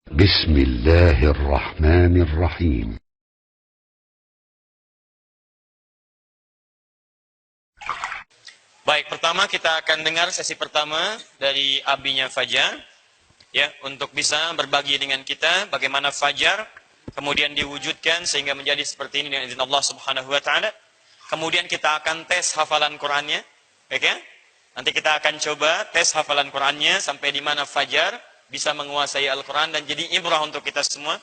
Bismillahirrahmanirrahim. Baik, pertama kita akan dengar sesi pertama dari abinya Fajar, ya, untuk bisa berbagi dengan kita bagaimana Fajar kemudian diwujudkan sehingga menjadi seperti ini dengan izin Allah Subhanahu wa taala. Kemudian kita akan tes hafalan Qur'annya, baik ya? Nanti kita akan coba tes hafalan Qur'annya sampai di mana Fajar bisa menguasai Al-Qur'an dan jadi ibrah untuk kita semua.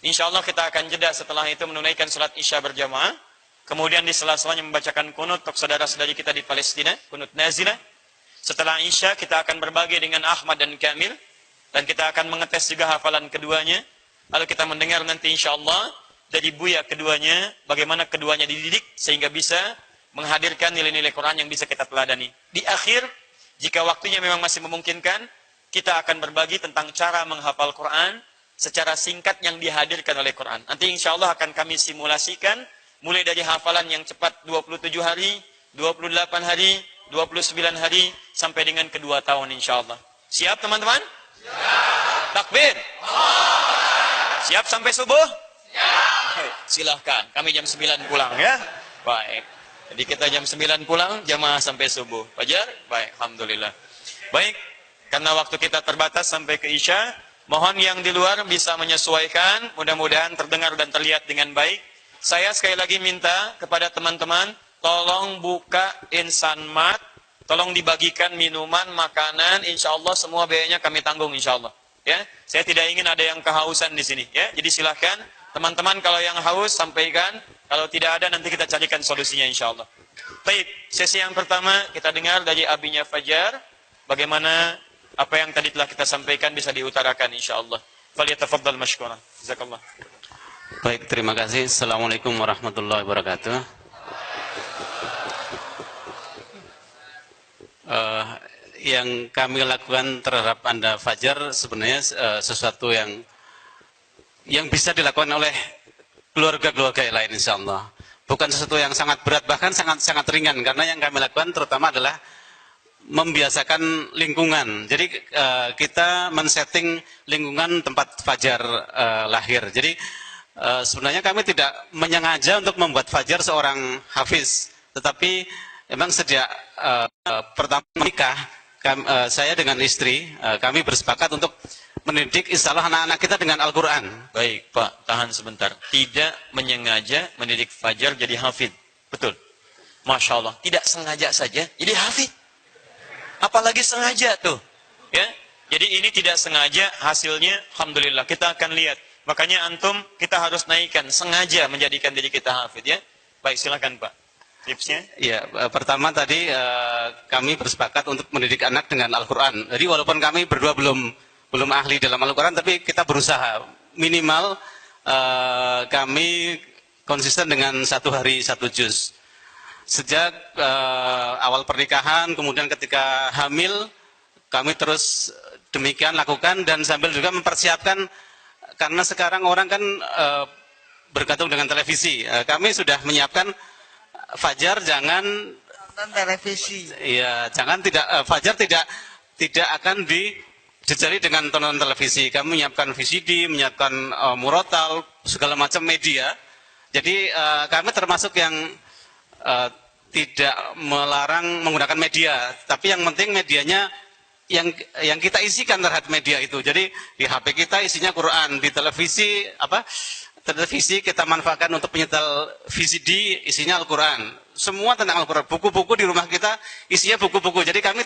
Insyaallah kita akan jeda setelah itu menunaikan salat Isya berjamaah. Kemudian di sela-selanya membacakan kunut untuk saudara-saudari kita di Palestina, kunut nazilah. Setelah Isya kita akan berbagi dengan Ahmad dan Kamil dan kita akan mengetes juga hafalan keduanya. Lalu kita mendengar nanti insyaallah dari buya keduanya bagaimana keduanya dididik sehingga bisa menghadirkan nilai-nilai Quran yang bisa kita teladani. Di akhir jika waktunya memang masih memungkinkan, kita akan berbagi tentang cara menghafal Quran secara singkat yang dihadirkan oleh Quran. Nanti insyaallah akan kami simulasikan mulai dari hafalan yang cepat 27 hari, 28 hari, 29 hari, sampai dengan kedua tahun insyaAllah. Siap teman-teman? Siap. Takbir? Siap sampai subuh? Siap. Silahkan, kami jam 9 pulang ya. Baik. Jadi kita jam 9 pulang, jamaah sampai subuh. Fajar? Baik, Alhamdulillah. Baik, karena waktu kita terbatas sampai ke Isya, mohon yang di luar bisa menyesuaikan, mudah-mudahan terdengar dan terlihat dengan baik. Saya sekali lagi minta kepada teman-teman, tolong buka Insan Mart, tolong dibagikan minuman, makanan, insya Allah semua biayanya kami tanggung insya Allah. Ya, saya tidak ingin ada yang kehausan di sini. Ya, jadi silahkan teman-teman kalau yang haus sampaikan, kalau tidak ada nanti kita carikan solusinya insya Allah. Baik, sesi yang pertama kita dengar dari abinya Fajar, bagaimana apa yang tadi telah kita sampaikan bisa diutarakan insya Allah. Falyatafaddal mashkuran. Jazakallah. Baik, terima kasih. Assalamualaikum warahmatullahi wabarakatuh. Yang kami lakukan terhadap Anda Fajar sebenarnya sesuatu yang bisa dilakukan oleh keluarga-keluarga yang lain insya Allah. Bukan sesuatu yang sangat berat, bahkan sangat ringan. Karena yang kami lakukan terutama adalah membiasakan lingkungan. Jadi kita men-setting lingkungan tempat Fajar lahir. Jadi sebenarnya kami tidak menyengaja untuk membuat Fajar seorang hafiz, tetapi memang sejak pertama nikah, saya dengan istri, kami bersepakat untuk mendidik insya Allah anak-anak kita dengan Al-Quran. Baik Pak, tahan sebentar. Tidak menyengaja mendidik Fajar jadi hafiz, betul? Masya Allah, tidak sengaja saja jadi hafiz. Apalagi sengaja tuh, ya. Jadi ini tidak sengaja, hasilnya Alhamdulillah kita akan lihat. Makanya antum kita harus naikkan, sengaja menjadikan diri kita hafid ya. Baik, silakan Pak. Tipsnya? Ya, pertama tadi kami bersepakat untuk mendidik anak dengan Al-Quran. Jadi walaupun kami berdua belum ahli dalam Al-Quran, tapi kita berusaha minimal kami konsisten dengan 1 hari 1 juz. Sejak awal pernikahan, kemudian ketika hamil, kami terus demikian lakukan dan sambil juga mempersiapkan. Karena sekarang orang kan bergantung dengan televisi. Kami sudah menyiapkan Fajar jangan nonton televisi. Iya, jangan Fajar tidak akan dijejali dengan tontonan televisi. Kami menyiapkan VCD, menyiapkan murotal, segala macam media. Jadi kami termasuk yang tidak melarang menggunakan media, tapi yang penting medianya yang kita isikan terhadap media itu. Jadi di HP kita isinya Quran, di televisi televisi kita manfaatkan untuk penyetel VCD isinya Al-Quran. Semua tentang Al-Quran. Buku-buku di rumah kita isinya buku-buku. Jadi kami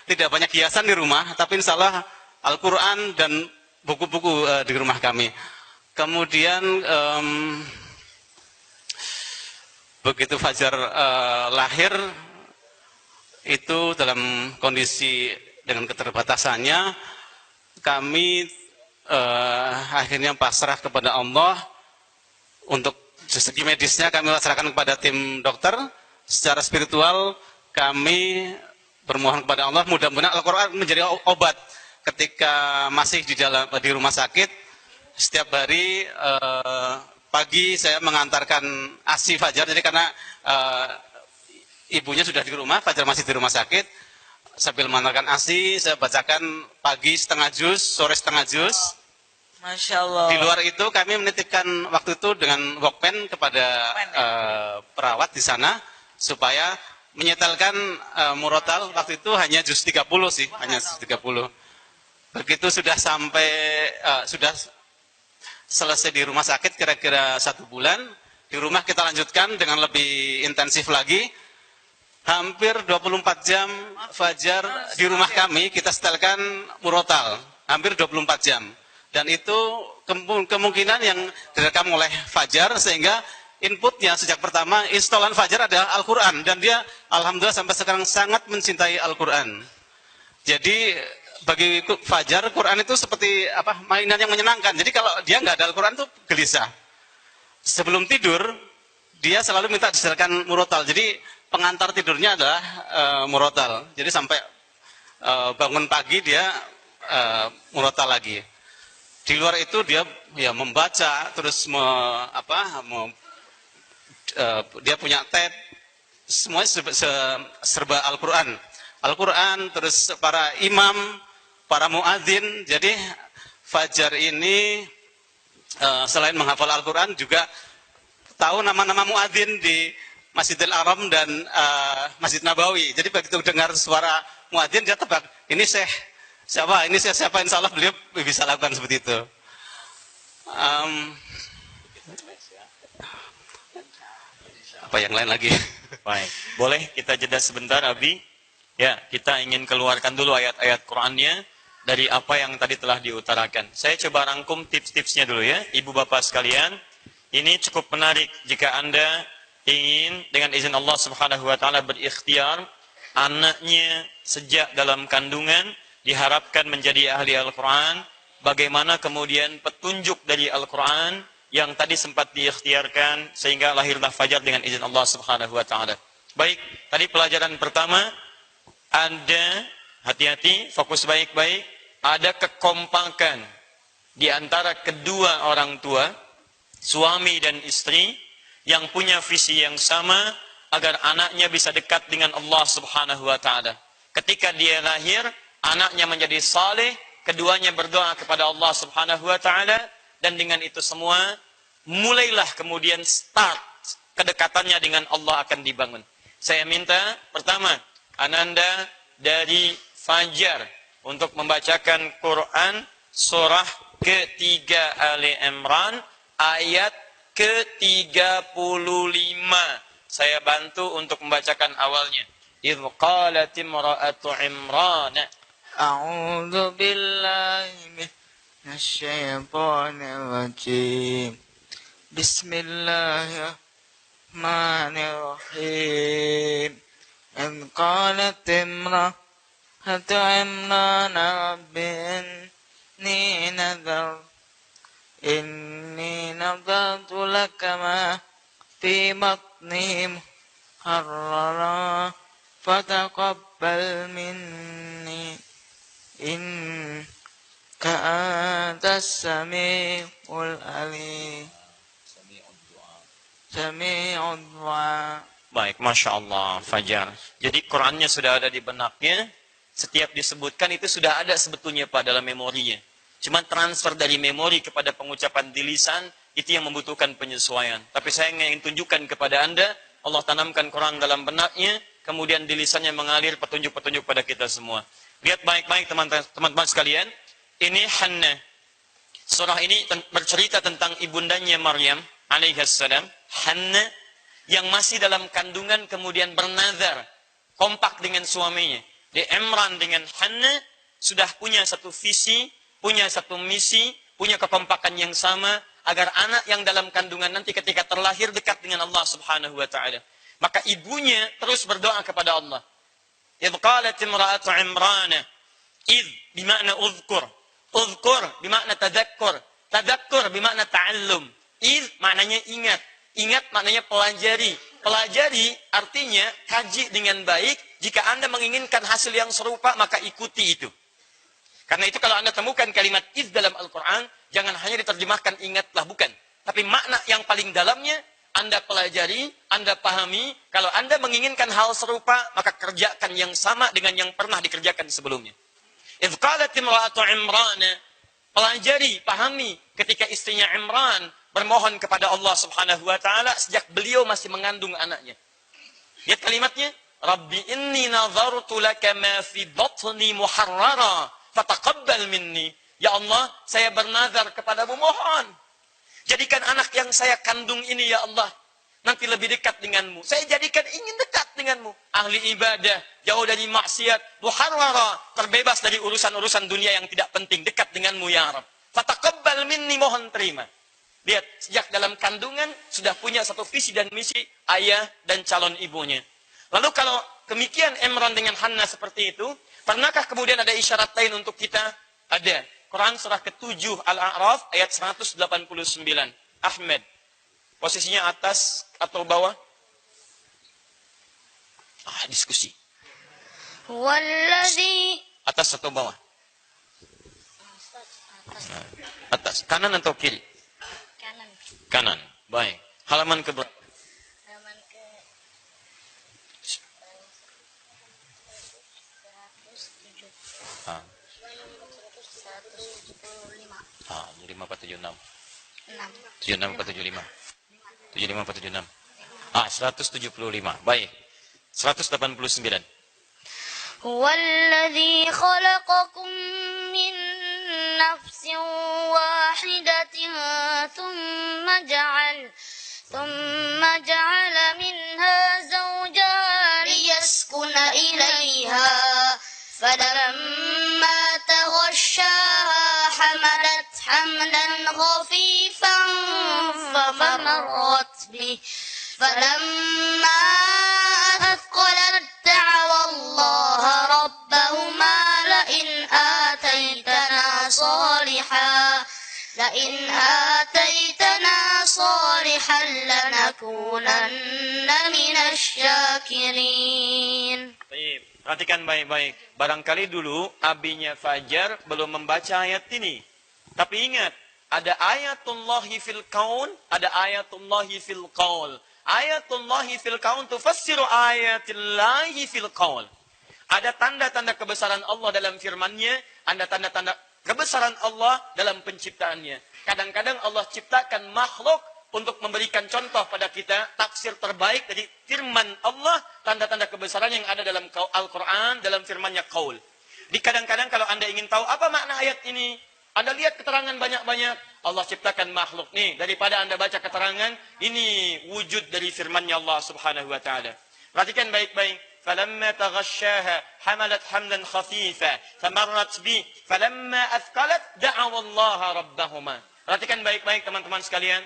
tidak banyak hiasan di rumah, tapi insya Allah Al-Quran dan buku-buku di rumah kami. Kemudian begitu Fajar lahir itu dalam kondisi dengan keterbatasannya, kami akhirnya pasrah kepada Allah. Untuk segi medisnya kami pasrahkan kepada tim dokter. Secara spiritual kami bermohon kepada Allah, mudah-mudahan Al-Quran menjadi obat. Ketika masih di rumah sakit, setiap hari pagi saya mengantarkan ASI Fajar. Jadi karena ibunya sudah di rumah, Fajar masih di rumah sakit, sambil mengantarkan ASI, saya bacakan pagi setengah juz, sore setengah juz. Masya Allah. Di luar itu kami menitipkan waktu itu dengan Walkman kepada perawat di sana supaya menyetelkan murotal waktu itu hanya juz 30 sih, hanya juz 30. Begitu sudah sampai sudah selesai di rumah sakit kira-kira 1 bulan, di rumah kita lanjutkan dengan lebih intensif lagi. Hampir 24 jam fajar di rumah kami kita setelkan murotal, hampir 24 jam. Dan itu kemungkinan yang direkam oleh Fajar, sehingga inputnya sejak pertama instalan Fajar adalah Al-Quran, dan dia alhamdulillah sampai sekarang sangat mencintai Al-Quran. Jadi bagi Fajar, Quran itu seperti mainan yang menyenangkan. Jadi kalau dia nggak ada Al-Quran itu gelisah. Sebelum tidur dia selalu minta disetelkan murotal. Jadi pengantar tidurnya adalah murotal. Jadi sampai bangun pagi dia murotal lagi. Di luar itu dia ya membaca, terus dia punya tab, semuanya serba Al-Quran. Al-Quran, terus para imam, para muadzin. Jadi Fajar ini selain menghafal Al-Quran juga tahu nama-nama muadzin di Masjidil Haram dan Masjid Nabawi. Jadi begitu dengar suara muadzin dia tebak, ini siapa, insya Allah beliau bisa lakukan seperti itu. Apa yang lain lagi? Baik, boleh kita jeda sebentar, Abi? Ya, kita ingin keluarkan dulu ayat-ayat Qur'annya dari apa yang tadi telah diutarakan. Saya coba rangkum tips-tipsnya dulu ya, Ibu Bapak sekalian. Ini cukup menarik jika Anda ingin dengan izin Allah Subhanahu wa taala berikhtiar anaknya sejak dalam kandungan diharapkan menjadi ahli Al-Quran. Bagaimana kemudian petunjuk dari Al-Quran yang tadi sempat diikhtiarkan sehingga lahirlah Fajar dengan izin Allah Subhanahu wa taala. Baik, tadi pelajaran pertama, ada hati-hati, fokus baik-baik, ada kekompakan di antara kedua orang tua, suami dan istri yang punya visi yang sama agar anaknya bisa dekat dengan Allah Subhanahu wa taala. Ketika dia lahir, anaknya menjadi saleh, keduanya berdoa kepada Allah Subhanahu wa taala, dan dengan itu semua mulailah kemudian start kedekatannya dengan Allah akan dibangun. Saya minta pertama Ananda dari Fajar untuk membacakan Quran surah ketiga Ali Imran ayat ke-35. Saya bantu untuk membacakan awalnya. Idz qalat imra'atu Imran. A'udzu billahi minasyaitonir rajim. Bismillahirrahmanirrahim. Idz qalat imra'atu Imran rabbi inni nadartu laka ma fi batni muharrara fataqabbal minni innaka antas samiul alim. Sami'ud du'a. Baik, Masya Allah, Fajar. Jadi Qurannya sudah ada di benaknya, setiap disebutkan itu sudah ada sebetulnya Pak dalam memorinya. Cuma transfer dari memori kepada pengucapan di lisan, itu yang membutuhkan penyesuaian. Tapi saya ingin tunjukkan kepada Anda, Allah tanamkan Quran dalam benaknya, kemudian di lisannya mengalir petunjuk-petunjuk pada kita semua. Lihat baik-baik teman-teman sekalian, ini Hannah. Surah ini bercerita tentang ibundanya Maryam alaihissalam, Hannah, yang masih dalam kandungan kemudian bernazar, kompak dengan suaminya. Di Imran dengan Hannah sudah punya satu visi, punya satu misi, punya kekompakan yang sama, agar anak yang dalam kandungan nanti ketika terlahir dekat dengan Allah Subhanahu wa taala. Maka ibunya terus berdoa kepada Allah. Idz qalat imra'atu Imran, idz bimakna uzkur, uzkur bimakna tadakkur, tadakkur bimakna ta'allum. Idz maknanya ingat, ingat maknanya pelajari. Pelajari artinya kaji dengan baik. Jika Anda menginginkan hasil yang serupa, maka ikuti itu. Karena itu kalau Anda temukan kalimat idz dalam Al-Quran, jangan hanya diterjemahkan ingatlah, bukan. Tapi makna yang paling dalamnya, Anda pelajari, Anda pahami. Kalau Anda menginginkan hal serupa, maka kerjakan yang sama dengan yang pernah dikerjakan sebelumnya. Idz qalat imra'atu Imran, pelajari, pahami ketika istrinya Imran bermohon kepada Allah Subhanahu wa taala sejak beliau masih mengandung anaknya. Lihat kalimatnya, Rabbi inni nazartu laka ma fi batni muharrara fataqabbal minni. Ya Allah, saya bernazar kepadamu, mohon jadikan anak yang saya kandung ini ya Allah nanti lebih dekat denganmu. Saya jadikan ingin dekat denganmu. Ahli ibadah, jauh dari maksiat, muharrara, terbebas dari urusan-urusan dunia yang tidak penting, dekat denganmu ya Rabb. Fataqabbal minni, mohon terima. Lihat, sejak dalam kandungan sudah punya satu visi dan misi ayah dan calon ibunya. Lalu kalau demikian Imran dengan Hannah seperti itu, pernahkah kemudian ada isyarat lain untuk kita? Ada. Quran surah ke-7 Al-A'raf ayat 189. Ahmed, posisinya atas atau bawah? Diskusi. Wallazi Atas atau bawah? Atas. Kanan atau kiri? kanan. Kanan. Baik. Halaman ke berapa? Halaman ke 75 175. 76 apa 75? 75 apa 76? 175. Baik. 189. Wallazi khalaqakum min nafsin wahidatin thumma ja'ala minha zawjaha liyaskuna ilayha falamma taghashaha hamalat hamlan khafifan famarrat bih falamma athqalat da'wa Allah rabbahuma لئن آتيتنا صالحا لنكونن من الشاكرين. Baik, perhatikan baik-baik. Barangkali dulu abinya Fajar belum membaca ayat ini. Tapi ingat, ada ayatullahi fil kaun, ada ayatullahi fil qaul. Ayatullahi fil kaun tufassiru ayatillahi fil qaul. Ada tanda-tanda kebesaran Allah dalam firman-Nya, ada tanda-tanda kebesaran Allah dalam penciptaannya. Kadang-kadang Allah ciptakan makhluk untuk memberikan contoh pada kita, taksir terbaik dari firman Allah, tanda-tanda kebesaran yang ada dalam Al-Quran, dalam firman-Nya qaul. Di kadang-kadang kalau Anda ingin tahu apa makna ayat ini, Anda lihat keterangan banyak-banyak. Allah ciptakan makhluk nih, daripada Anda baca keterangan, ini wujud dari firman-Nya Allah subhanahu wa ta'ala. Perhatikan baik-baik. فَلَمَّا تَغَشَّاهَا حَمَلَتْ حَمْلًا خَفِيفًا فَمَرَّتْ بِهِ فَلَمَّا أَثْقَلَتْ دَعَوَا اللَّهَ رَبَّهُمَا. Perhatikan baik-baik teman-teman sekalian.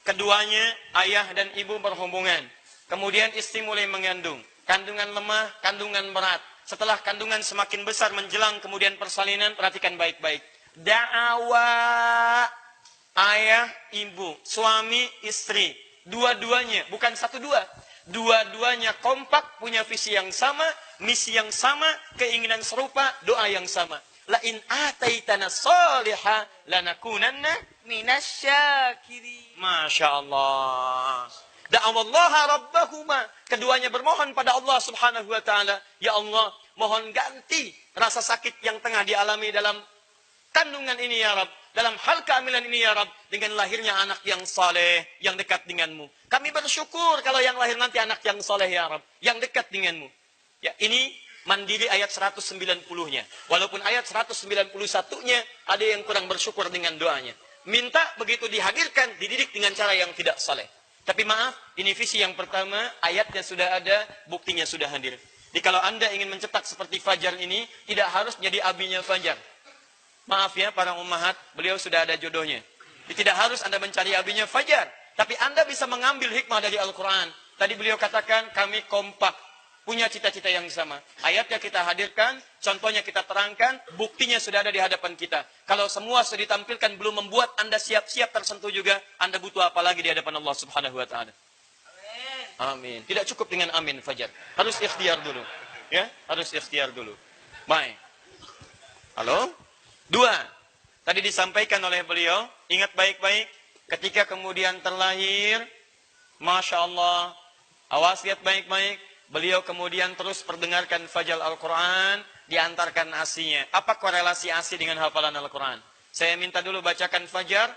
Keduanya, ayah dan ibu berhubungan. Kemudian istri mulai mengandung. Kandungan lemah, kandungan berat. Setelah kandungan semakin besar menjelang kemudian persalinan, perhatikan baik-baik. Da'awa, ayah, ibu, suami, istri. Dua-duanya, bukan satu-dua. Dua-duanya kompak, punya visi yang sama, misi yang sama, keinginan serupa, doa yang sama. La in ataitana salihah lanakunanna minasyakirin. Masya Allah. Da'awallaha rabbahuma. Keduanya bermohon pada Allah subhanahu wa ta'ala. Ya Allah, mohon ganti rasa sakit yang tengah dialami dalam kandungan ini ya Rabb. Dalam hal kehamilan ini ya Rabb. Dengan lahirnya anak yang saleh, yang dekat denganmu. Kami bersyukur kalau yang lahir nanti anak yang saleh ya Rabb. Yang dekat denganmu. Ya, ini mandiri ayat 190-nya. Walaupun ayat 191-nya ada yang kurang bersyukur dengan doanya. Minta begitu dihadirkan, dididik dengan cara yang tidak saleh. Tapi maaf, ini visi yang pertama, ayatnya sudah ada, buktinya sudah hadir. Jadi kalau Anda ingin mencetak seperti Fajar ini, tidak harus jadi abinya Fajar. Maaf ya para ummahat, beliau sudah ada jodohnya. Jadi tidak harus Anda mencari abinya Fajar. Tapi Anda bisa mengambil hikmah dari Al-Quran. Tadi beliau katakan, kami kompak. Punya cita-cita yang sama. Ayatnya kita hadirkan, contohnya kita terangkan, buktinya sudah ada di hadapan kita. Kalau semua sudah ditampilkan, belum membuat Anda siap-siap tersentuh juga, Anda butuh apa lagi di hadapan Allah subhanahu wa ta'ala. Amin. Tidak cukup dengan amin Fajar. Harus ikhtiar dulu. Ya, harus ikhtiar dulu. Baik. Halo? 2. Tadi disampaikan oleh beliau, ingat baik-baik, ketika kemudian terlahir, Masya Allah, awas lihat baik-baik, beliau kemudian terus perdengarkan Fajal Al-Quran, diantarkan asinya. Apa korelasi asi dengan hafalan Al-Quran? Saya minta dulu bacakan Fajar.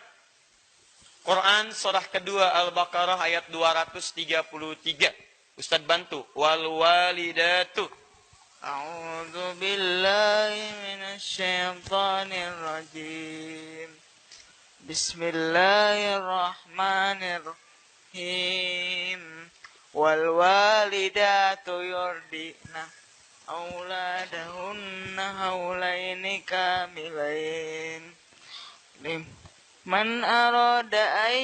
Quran surah kedua Al-Baqarah ayat 233. Ustadz bantu. Wal walidatu. A'udzu billahi minasy syaithanir rajim. Bismillahirrahmanirrahim. Wal walidatu yurdina auladahunna haulaini kamilain. Man arada an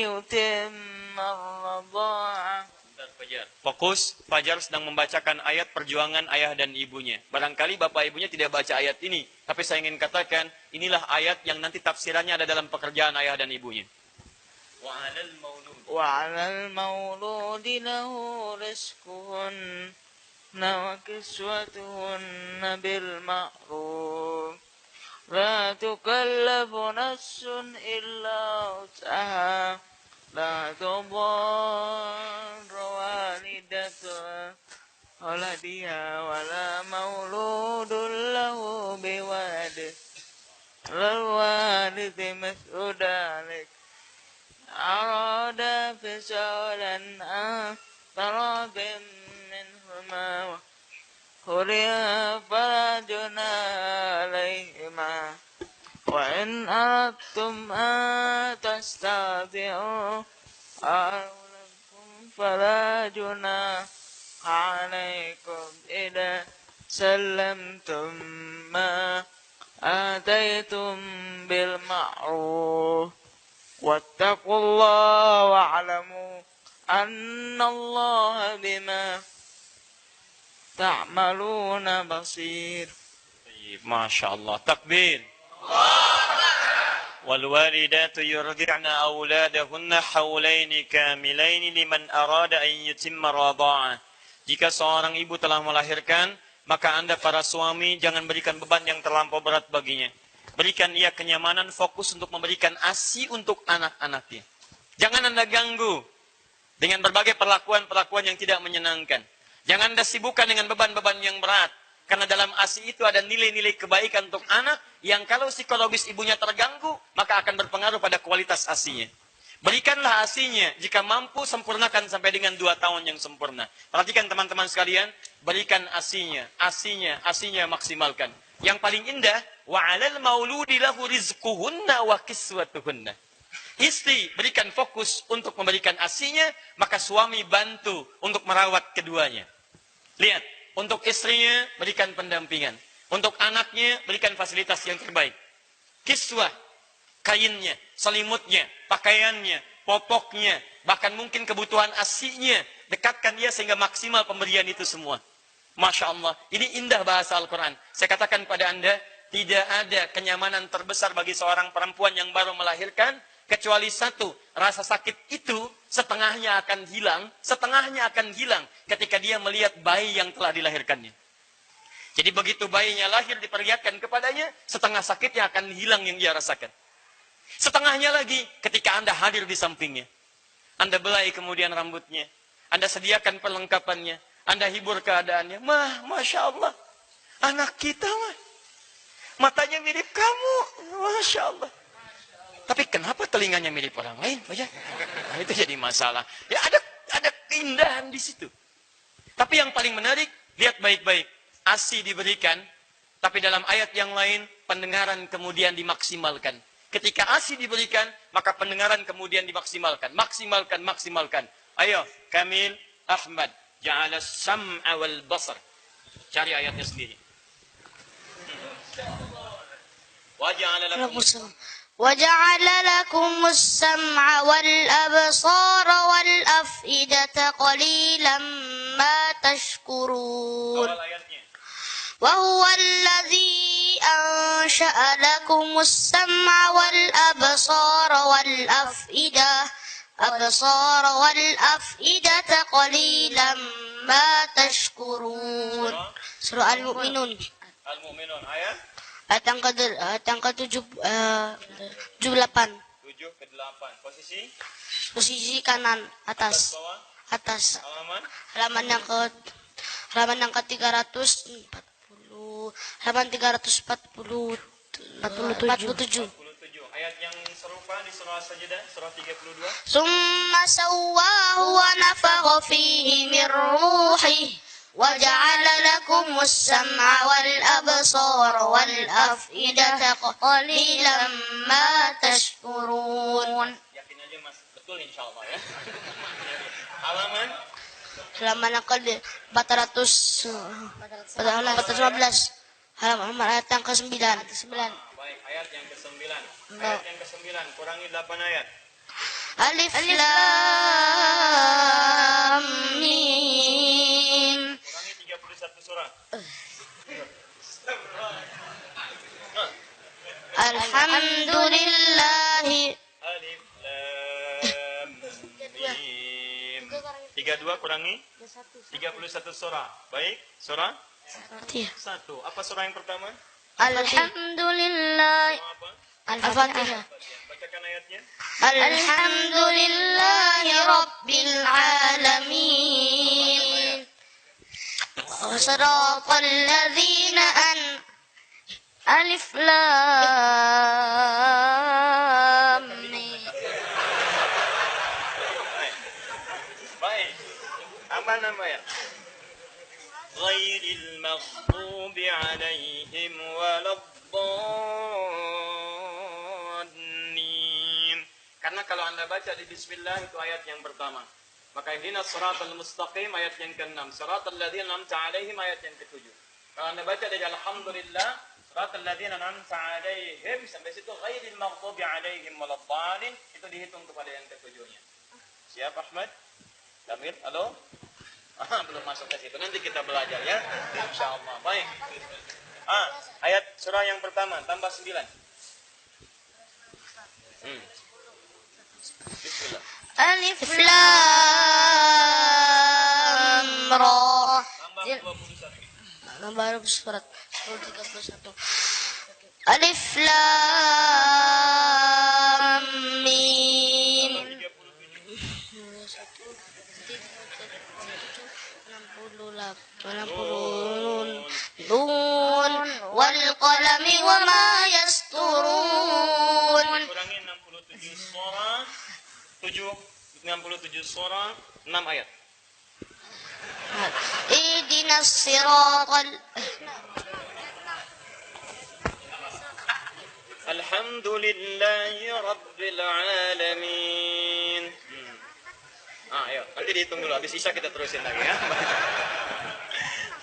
yutimma ar-radha'ah. Fokus, Fajar sedang membacakan ayat perjuangan ayah dan ibunya. Barangkali bapak ibunya tidak baca ayat ini, tapi saya ingin katakan, inilah ayat yang nanti tafsirannya ada dalam pekerjaan ayah dan ibunya. Wa 'alal mauludi lahu rizquhunna wa kiswatuhunna bil ma'ruf. La tukallafu nafsun illa wus'aha. La tudarra walidatun waladiha wala mauludun lahu biwaladihi. Lil walidi mithlu dhalik. Arada fisalan an tarabin minhuma wa huriya fala junaha alaihima. Wa in aradtum an tastadi'u awlakum fala junaha alaikum idza sallamtum ma ataitum bil ma'ruf. Wattaqullaha wa'lamu annallaha bima ta'maluna basir. Masya Allah. Takbir. Wal walidatu yurdi'na auladahunna haulaini kamilaini liman arada an yutimma radha'ah. Jika seorang ibu telah melahirkan, maka Anda para suami jangan berikan beban yang terlampau berat baginya. Berikan ia kenyamanan, fokus untuk memberikan ASI untuk anak-anaknya. Jangan Anda ganggu dengan berbagai perlakuan-perlakuan yang tidak menyenangkan. Jangan Anda sibukkan dengan beban-beban yang berat. Karena dalam ASI itu ada nilai-nilai kebaikan untuk anak yang kalau psikologis ibunya terganggu, maka akan berpengaruh pada kualitas ASInya. Berikanlah ASInya, jika mampu sempurnakan sampai dengan 2 tahun yang sempurna. Perhatikan teman-teman sekalian, berikan ASInya, ASInya maksimalkan. Yang paling indah, wa 'alal mauludi lahu rizquhunna wa kiswatuhunna. Istri berikan fokus untuk memberikan ASInya, maka suami bantu untuk merawat keduanya. Lihat, untuk istrinya berikan pendampingan, untuk anaknya berikan fasilitas yang terbaik. Kiswah, kainnya, selimutnya, pakaiannya, popoknya, bahkan mungkin kebutuhan ASInya, dekatkan dia sehingga maksimal pemberian itu semua. Masya Allah, ini indah bahasa Al-Quran. Saya katakan pada Anda, tidak ada kenyamanan terbesar bagi seorang perempuan yang baru melahirkan, kecuali satu, rasa sakit itu setengahnya akan hilang ketika dia melihat bayi yang telah dilahirkannya. Jadi begitu bayinya lahir diperlihatkan kepadanya, setengah sakitnya akan hilang yang dia rasakan. Setengahnya lagi ketika Anda hadir di sampingnya. Anda belai kemudian rambutnya, Anda sediakan perlengkapannya, Anda hibur keadaannya. Masya Allah, anak kita matanya mirip kamu, Masya Allah. Tapi kenapa telinganya mirip orang lain? Nah, itu jadi masalah. Ya ada keindahan di situ. Tapi yang paling menarik, lihat baik-baik. ASI diberikan, tapi dalam ayat yang lain, pendengaran kemudian dimaksimalkan. Ketika ASI diberikan, maka pendengaran kemudian dimaksimalkan. Maksimalkan. Ayo, Kamil, Ahmad. Ja'ala sam'a wal basar. Cari ayatnya sendiri. وجعل لكم السمع والأبصار والأفئدة قليلا ما تشكرون وهو الذي أنشأ لكم السمع والأبصار والأفئدة قليلا ما تشكرون. Surah Al-Mu'minun. Al-Mu'minun ayat Ayat yang ke-78. 7 ke 8. Posisi kanan atas. bawah, Atas. halaman Halaman yang ke 340. Halaman 340. 47. 47. Ayat yang serupa di surah As-Sajdah, surah 32. Summa sawwahu wa nafakha fihi min ruhihi wa ja'ala lakumus sam'a wal absara wal af'idata qalilan ma tashkurun. Yakin aja Mas, betul insyaallah ya. Halaman Halaman 415. Halaman ayat yang ke-9. baik, ayat yang ke-9. Ayat yang ke-9 kurangi 8 ayat. Alif Lam Mim. Kurangi 31 surah. Alhamdulillahi. Alif Lam Mim. 32 kurangi 31 surah. Baik, surah 1. Apa surah yang pertama? Alhamdulillah. Surah apa? Al-Fatihah. Bacakan ayatnya. Alhamdulillahi Rabbil Alamin. Siratal ladzina Alif Lam Mim. Baik. Apa namanya? Ghairil maghdubi alaihim waladdallin. Karena kalau Anda baca di bismillah itu ayat yang pertama. Maka ihdinas siratal mustaqim ayat yang ke-6. Siratal ladzina an'amta alaihim ayat yang ke-7. Kalau Anda baca dari alhamdulillah siratal ladzina an'amta alaihim sampai situ ghairil maghdubi alaihim waladdallin itu dihitung kepada yang ke-7-nya. Siap Ahmad? Damir, halo? Belum masuk ke situ. Nanti kita belajar ya. Insyaallah. Baik. Ayat surah yang pertama tambah 9. Bismillah. Alif Lam Ra. Tambah 21. Baru surat 31. Alif Lam Mim. 60 Nun wal qalami wa ma yasturun. Kurangi 67 surah 67 surah 6 ayat. Ihdinas siratal Alhamdulillahi Rabbil Alamin. Ayo, nanti dihitung dulu. Habis Isya kita terusin lagi ya.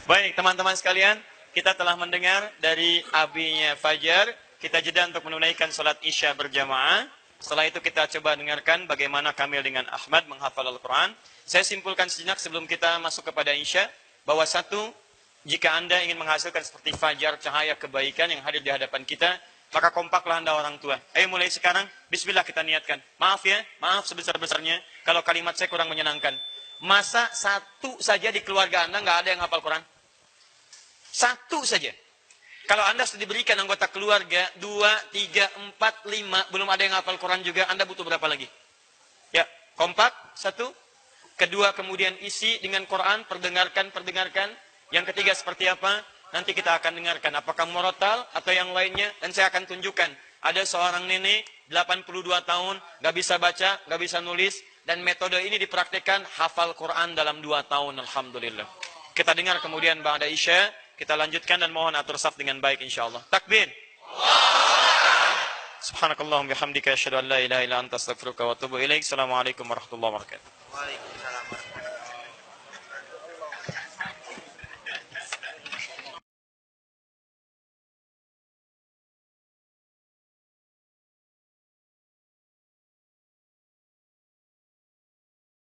Baik, teman-teman sekalian. Kita telah mendengar dari abinya Fajar. Kita jeda untuk menunaikan sholat Isya berjamaah. Setelah itu kita coba dengarkan bagaimana Kamil dengan Ahmad menghafal Al-Quran. Saya simpulkan sejenak sebelum kita masuk kepada Isya. Bahwa satu, jika Anda ingin menghasilkan seperti Fajar cahaya kebaikan yang hadir di hadapan kita, maka kompaklah Anda orang tua. Ayo mulai sekarang, bismillah kita niatkan. Maaf ya, maaf sebesar-besarnya kalau kalimat saya kurang menyenangkan. Masa satu saja di keluarga Anda nggak ada yang hafal Quran? Satu saja. Kalau Anda sudah diberikan anggota keluarga 2, 3, 4, 5, belum ada yang hafal Quran juga, Anda butuh berapa lagi? Ya, kompak, satu. Kedua, kemudian isi dengan Quran, perdengarkan. Yang ketiga seperti apa? Nanti kita akan dengarkan apakah murotal atau yang lainnya, dan saya akan tunjukkan. Ada seorang nenek 82 tahun, gak bisa baca, gak bisa nulis, dan metode ini dipraktikkan hafal Quran dalam 2 tahun, alhamdulillah. Kita dengar kemudian ba'da Isya, kita lanjutkan dan mohon atur saf dengan baik insyaallah. Takbir. Subhanakallahum bihamdika asyhadu an la ilaha illa anta astaghfiruka wa atubu ilaik. Assalamualaikum warahmatullahi wabarakatuh. Waalaikumsalam warahmatullahi wabarakatuh.